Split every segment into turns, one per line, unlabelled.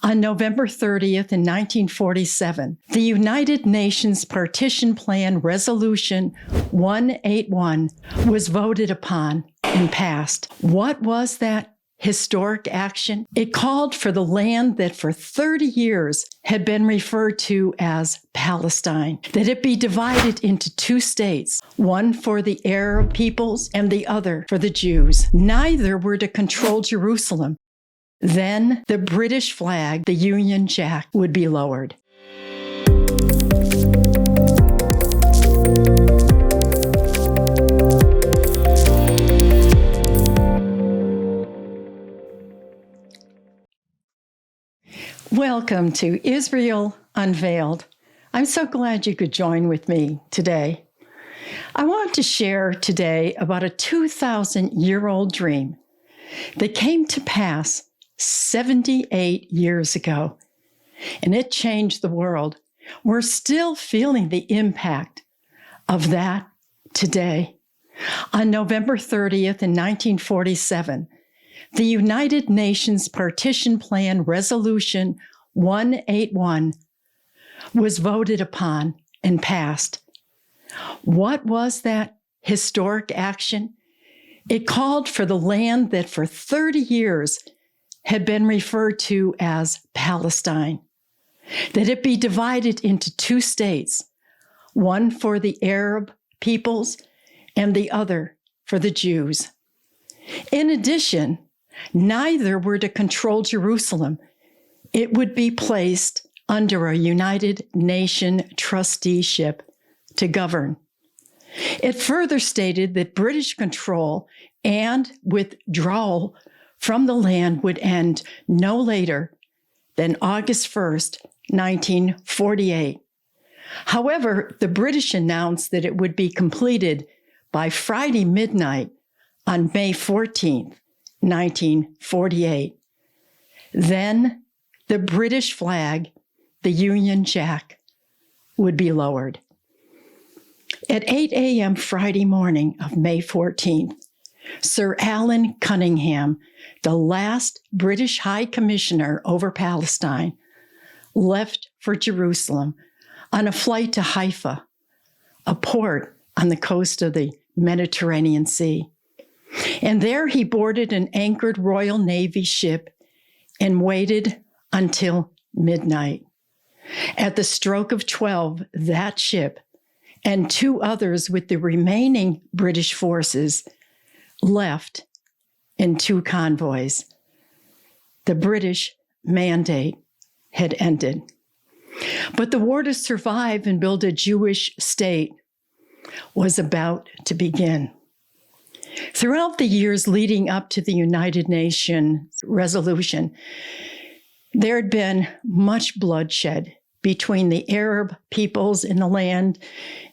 On November 30th in 1947, the United Nations Partition Plan Resolution 181 was voted upon and passed. What was that historic action? It called for the land that for 30 years had been referred to as Palestine, that it be divided into two states, one for the Arab peoples and the other for the Jews. Neither were to control Jerusalem. Then the British flag, the Union Jack, would be lowered. Welcome to Israel Unveiled. I'm so glad you could join with me today. I want to share today about a 2,000-year-old dream that came to pass 78 years ago, and it changed the world. We're still feeling the impact of that today. On November 30th in 1947, the United Nations Partition Plan Resolution 181 was voted upon and passed. What was that historic action? It called for the land that for 30 years had been referred to as Palestine, that it be divided into two states, one for the Arab peoples and the other for the Jews. In addition, neither were to control Jerusalem. It would be placed under a United Nations trusteeship to govern. It further stated that British control and withdrawal from the land would end no later than August 1st, 1948. However, the British announced that it would be completed by Friday midnight on May 14th, 1948. Then the British flag, the Union Jack, would be lowered. At 8 a.m. Friday morning of May 14th, Sir Alan Cunningham, the last British High Commissioner over Palestine, left for Jerusalem on a flight to Haifa, a port on the coast of the Mediterranean Sea. And there he boarded an anchored Royal Navy ship and waited until midnight. At the stroke of 12, that ship and two others with the remaining British forces left in two convoys. The British mandate had ended. But the war to survive and build a Jewish state was about to begin. Throughout the years leading up to the United Nations resolution, there had been much bloodshed between the Arab peoples in the land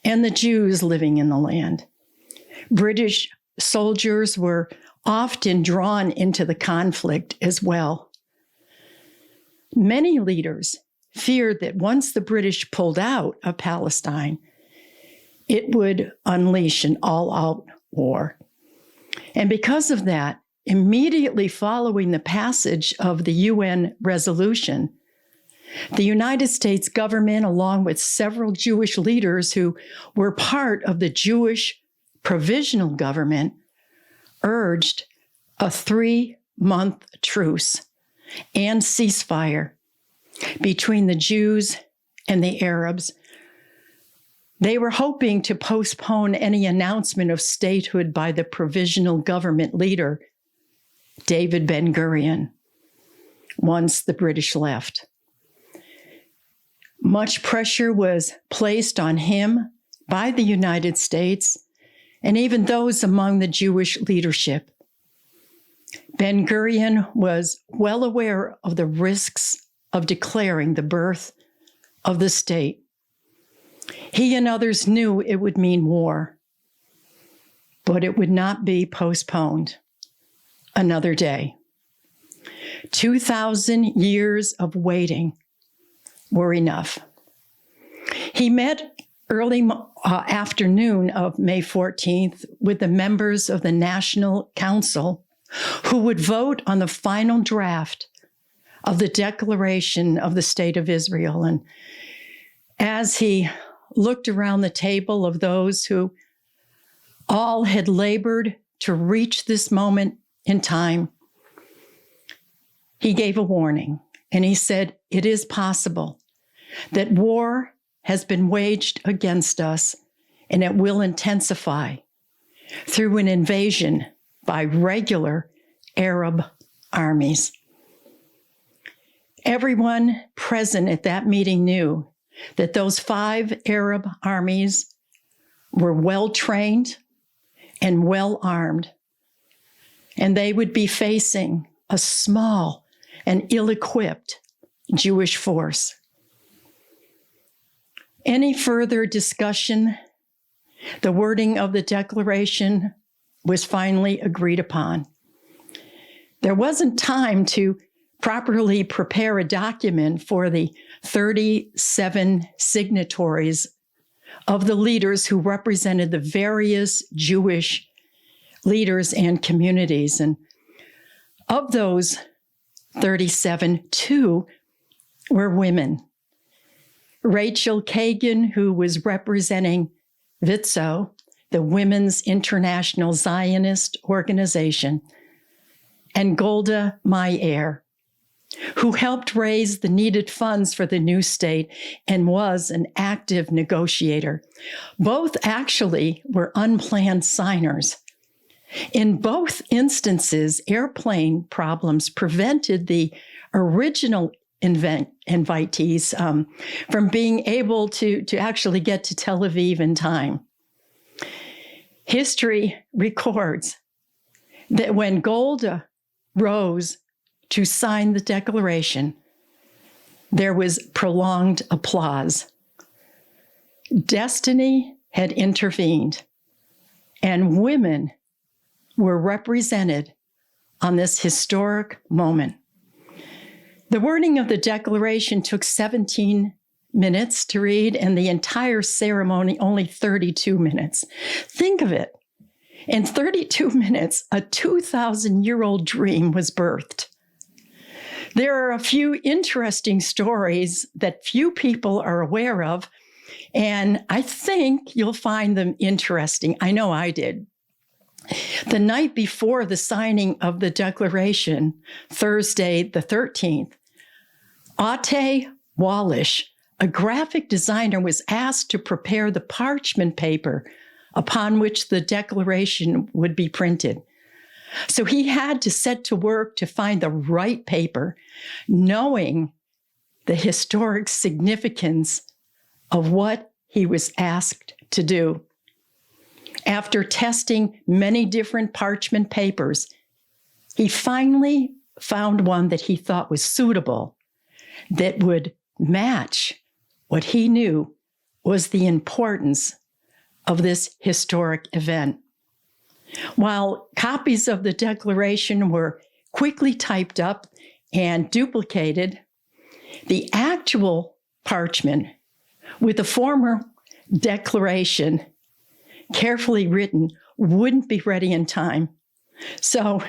and the Jews living in the land. British soldiers were often drawn into the conflict as well. Many leaders feared that once the British pulled out of Palestine, it would unleash an all-out war. And because of that, immediately following the passage of the UN resolution, the United States government, along with several Jewish leaders who were part of the Jewish provisional government, urged a 3-month truce and ceasefire between the Jews and the Arabs. They were hoping to postpone any announcement of statehood by the provisional government leader, David Ben-Gurion, once the British left. Much pressure was placed on him by the United States and even those among the Jewish leadership. Ben-Gurion was well aware of the risks of declaring the birth of the state. He and others knew it would mean war, but it would not be postponed another day. 2,000 years of waiting were enough. He met early afternoon of May 14th with the members of the National Council who would vote on the final draft of the declaration of the State of Israel. And as he looked around the table of those who all had labored to reach this moment in time, he gave a warning, and he said, "It is possible that war has been waged against us, and it will intensify through an invasion by regular Arab armies." Everyone present at that meeting knew that those 5 Arab armies were well-trained and well-armed, and they would be facing a small and ill-equipped Jewish force. Any further discussion, the wording of the declaration was finally agreed upon. There wasn't time to properly prepare a document for the 37 signatories of the leaders who represented the various Jewish leaders and communities. And of those 37, 2 were women. Rachel Kagan, who was representing WITZO, the Women's International Zionist Organization, and Golda Meir, who helped raise the needed funds for the new state and was an active negotiator. Both actually were unplanned signers. In both instances, airplane problems prevented the original invitees from being able to actually get to Tel Aviv in time. History records that when Golda rose to sign the declaration, there was prolonged applause. Destiny had intervened, and women were represented on this historic moment. The wording of the declaration took 17 minutes to read, and the entire ceremony only 32 minutes. Think of it. In 32 minutes, a 2,000-year-old dream was birthed. There are a few interesting stories that few people are aware of, and I think you'll find them interesting. I know I did. The night before the signing of the declaration, Thursday the 13th, Ate Wallish, a graphic designer, was asked to prepare the parchment paper upon which the declaration would be printed. So he had to set to work to find the right paper, knowing the historic significance of what he was asked to do. After testing many different parchment papers, he finally found one that he thought was suitable, that would match what he knew was the importance of this historic event. While copies of the declaration were quickly typed up and duplicated, the actual parchment with the former declaration carefully written wouldn't be ready in time. So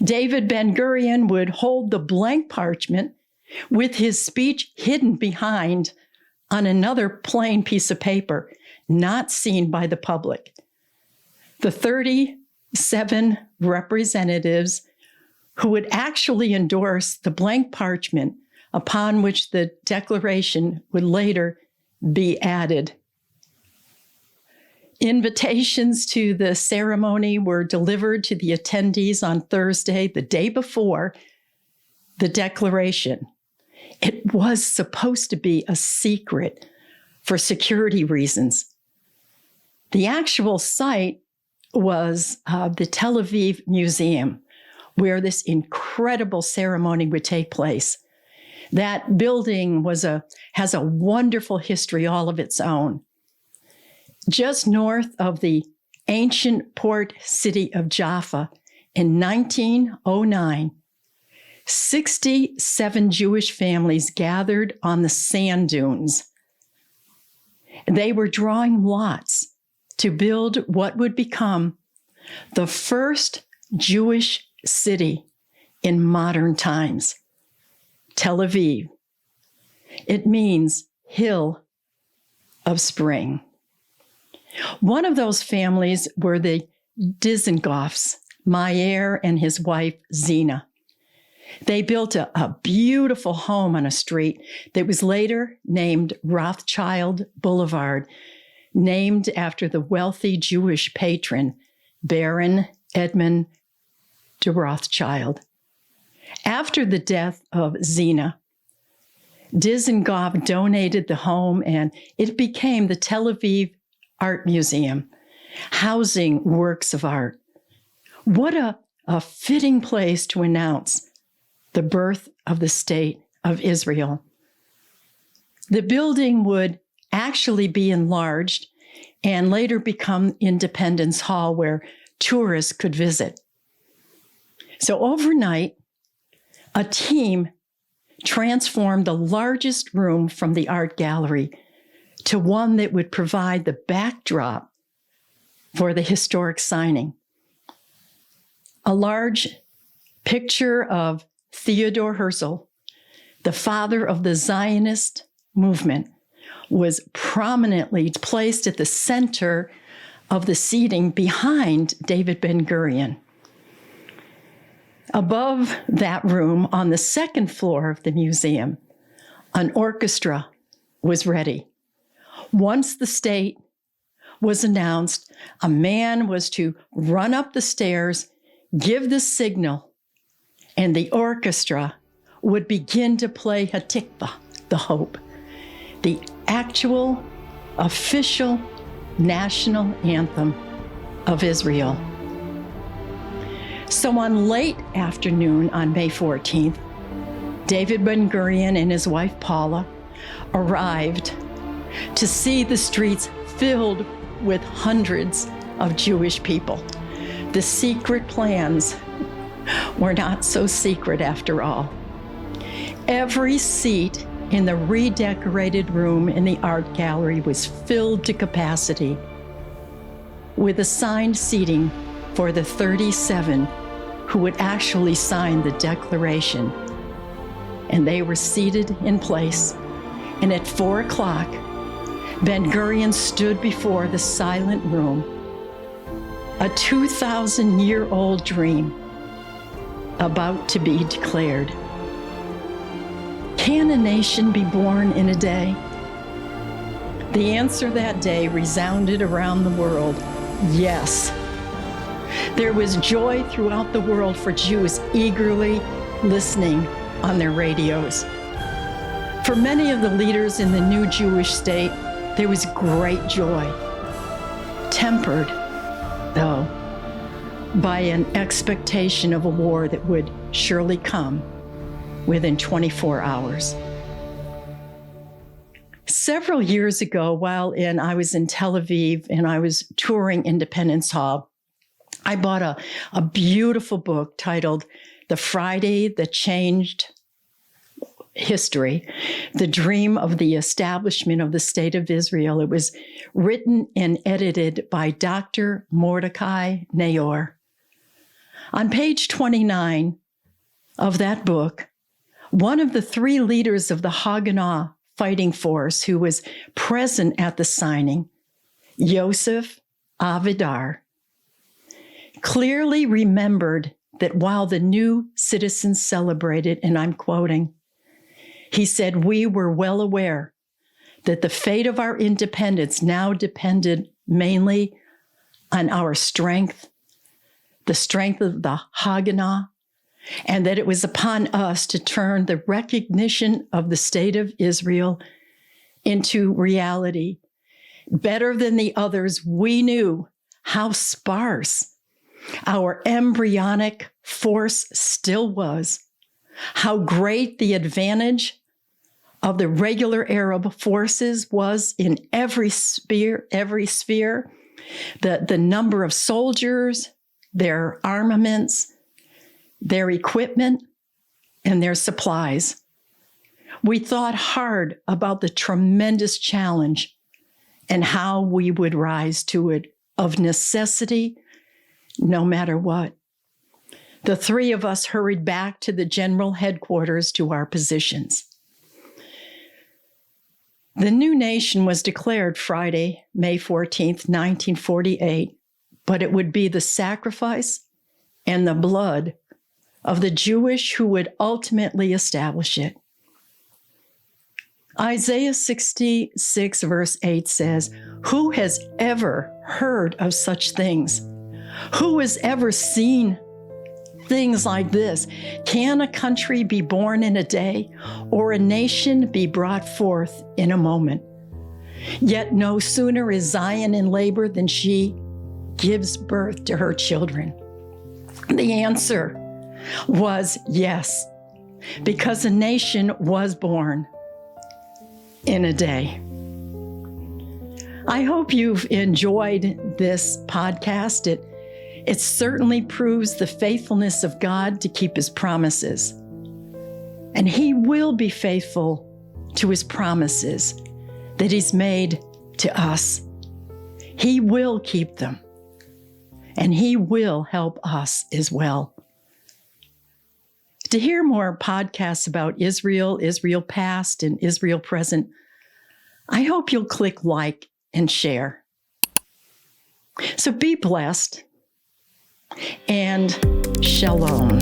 David Ben-Gurion would hold the blank parchment with his speech hidden behind on another plain piece of paper, not seen by the public. The 37 representatives who would actually endorse the blank parchment upon which the declaration would later be added. Invitations to the ceremony were delivered to the attendees on Thursday, the day before the declaration. It was supposed to be a secret for security reasons. The actual site was the Tel Aviv Museum, where this incredible ceremony would take place. That building has a wonderful history all of its own. Just north of the ancient port city of Jaffa, in 1909, 67 Jewish families gathered on the sand dunes. They were drawing lots to build what would become the first Jewish city in modern times. Tel Aviv. It means hill of spring. One of those families were the Dizengoffs, Meir and his wife, Zina. They built a beautiful home on a street that was later named Rothschild Boulevard, named after the wealthy Jewish patron, Baron Edmund de Rothschild. After the death of Zina, Dizengoff donated the home and it became the Tel Aviv Art Museum, housing works of art. What a fitting place to announce the birth of the State of Israel. The building would actually be enlarged and later become Independence Hall, where tourists could visit. So overnight, a team transformed the largest room from the art gallery to one that would provide the backdrop for the historic signing. A large picture of Theodor Herzl, the father of the Zionist movement, was prominently placed at the center of the seating behind David Ben-Gurion. Above that room, on the second floor of the museum, an orchestra was ready. Once the state was announced, a man was to run up the stairs, give the signal, and the orchestra would begin to play Hatikva, the hope, the actual official national anthem of Israel. So on late afternoon on May 14th, David Ben-Gurion and his wife Paula arrived to see the streets filled with hundreds of Jewish people. The secret plans were not so secret after all. Every seat in the redecorated room in the art gallery was filled to capacity with assigned seating for the 37 who would actually sign the declaration. And they were seated in place. And at 4 o'clock, Ben-Gurion stood before the silent room, a 2,000-year-old dream about to be declared. Can a nation be born in a day? The answer that day resounded around the world, yes. There was joy throughout the world for Jews eagerly listening on their radios. For many of the leaders in the new Jewish state, there was great joy, tempered, though, by an expectation of a war that would surely come within 24 hours. Several years ago, while I was in Tel Aviv and I was touring Independence Hall, I bought a beautiful book titled The Friday That Changed History, The Dream of the Establishment of the State of Israel. It was written and edited by Dr. Mordecai Naor. On page 29 of that book, one of the 3 leaders of the Haganah fighting force who was present at the signing, Yosef Avidar, clearly remembered that while the new citizens celebrated, and I'm quoting, he said, "We were well aware that the fate of our independence now depended mainly on our strength, the strength of the Haganah, and that it was upon us to turn the recognition of the State of Israel into reality. Better than the others, we knew how sparse our embryonic force still was, how great the advantage of the regular Arab forces was in every sphere, the number of soldiers, their armaments, their equipment, and their supplies. We thought hard about the tremendous challenge and how we would rise to it of necessity, no matter what. The three of us hurried back to the general headquarters to our positions. The new nation was declared Friday, May 14th, 1948, but it would be the sacrifice and the blood of the Jewish who would ultimately establish it. Isaiah 66, verse 8 says, "Who has ever heard of such things? Who has ever seen things like this? Can a country be born in a day, or a nation be brought forth in a moment? Yet no sooner is Zion in labor than she gives birth to her children." The answer was yes, because a nation was born in a day. I hope you've enjoyed this podcast. It certainly proves the faithfulness of God to keep his promises. And he will be faithful to his promises that he's made to us. He will keep them, and he will help us as well. To hear more podcasts about Israel, Israel past, and Israel present, I hope you'll click like and share. So be blessed and shalom.